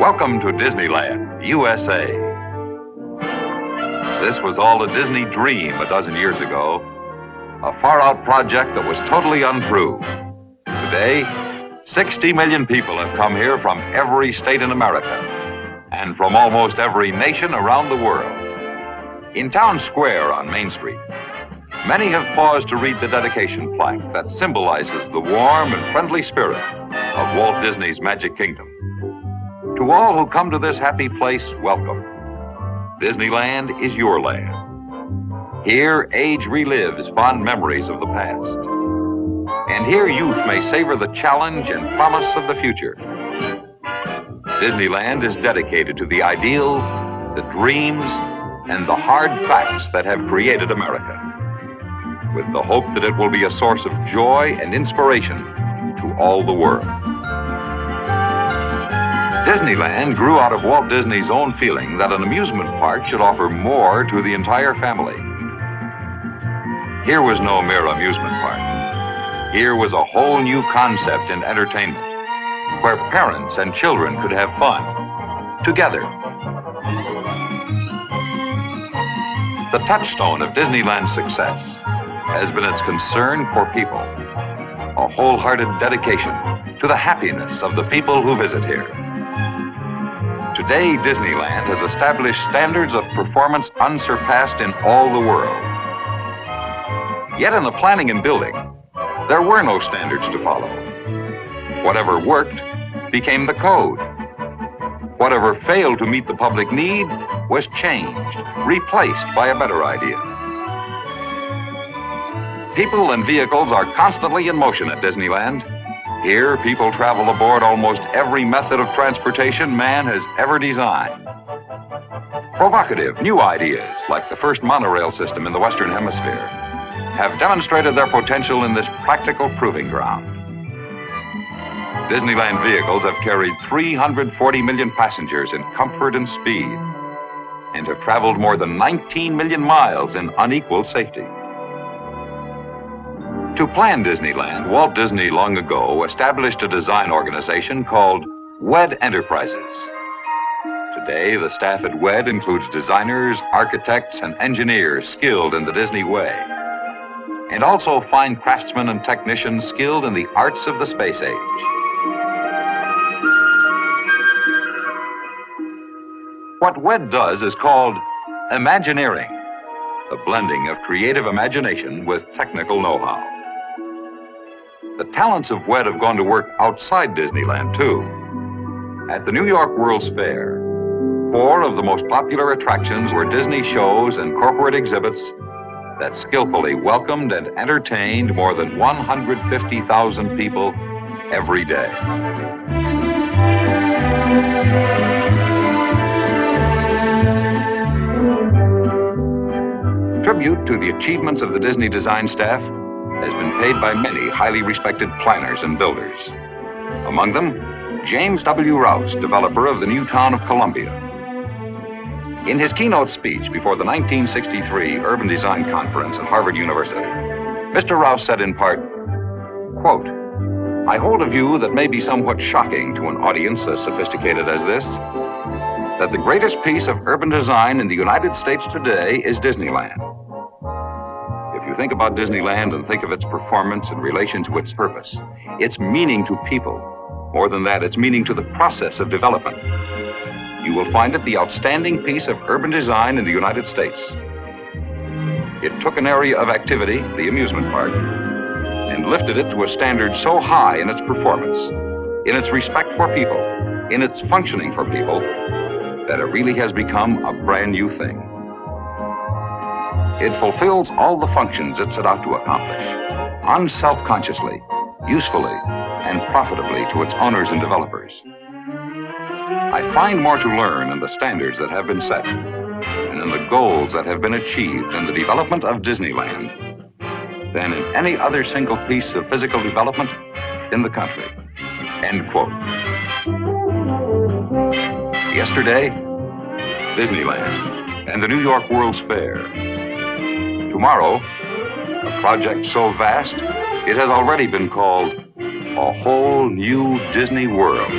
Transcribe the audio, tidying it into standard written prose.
Welcome to Disneyland, USA. This was all a Disney dream a dozen years ago, a far-out project that was totally unproved. Today, 60 million people have come here from every state in America and from almost every nation around the world. In Town Square on Main Street, many have paused to read the dedication plaque that symbolizes the warm and friendly spirit of Walt Disney's Magic Kingdom. To all who come to this happy place, welcome. Disneyland is your land. Here, age relives fond memories of the past. And here, youth may savor the challenge and promise of the future. Disneyland is dedicated to the ideals, the dreams, and the hard facts that have created America, with the hope that it will be a source of joy and inspiration to all the world. Disneyland grew out of Walt Disney's own feeling that an amusement park should offer more to the entire family. Here was no mere amusement park. Here was a whole new concept in entertainment, where parents and children could have fun together. The touchstone of Disneyland's success has been its concern for people, a wholehearted dedication to the happiness of the people who visit here. Today, Disneyland has established standards of performance unsurpassed in all the world. Yet in the planning and building, there were no standards to follow. Whatever worked became the code. Whatever failed to meet the public need was changed, replaced by a better idea. People and vehicles are constantly in motion at Disneyland. Here, people travel aboard almost every method of transportation man has ever designed. Provocative new ideas, like the first monorail system in the Western Hemisphere, have demonstrated their potential in this practical proving ground. Disneyland vehicles have carried 340 million passengers in comfort and speed, and have traveled more than 19 million miles in unequaled safety. To plan Disneyland, Walt Disney long ago established a design organization called WED Enterprises. Today, the staff at WED includes designers, architects, and engineers skilled in the Disney way, and also fine craftsmen and technicians skilled in the arts of the space age. What WED does is called Imagineering, the blending of creative imagination with technical know-how. The talents of WED have gone to work outside Disneyland, too. At the New York World's Fair, 4 of the most popular attractions were Disney shows and corporate exhibits that skillfully welcomed and entertained more than 150,000 people every day. Tribute to the achievements of the Disney design staff has been paid by many highly respected planners and builders. Among them, James W. Rouse, developer of the new town of Columbia. In his keynote speech before the 1963 Urban Design Conference at Harvard University, Mr. Rouse said in part, quote, "I hold a view that may be somewhat shocking to an audience as sophisticated as this, that the greatest piece of urban design in the United States today is Disneyland. If you think about Disneyland and think of its performance in relation to its purpose, its meaning to people, more than that, its meaning to the process of development, you will find it the outstanding piece of urban design in the United States. It took an area of activity, the amusement park, and lifted it to a standard so high in its performance, in its respect for people, in its functioning for people, that it really has become a brand new thing. It fulfills all the functions it set out to accomplish, unself-consciously, usefully, and profitably to its owners and developers. I find more to learn in the standards that have been set and in the goals that have been achieved in the development of Disneyland than in any other single piece of physical development in the country." End quote. Yesterday, Disneyland and the New York World's Fair. Tomorrow, a project so vast, it has already been called a whole new Disney world.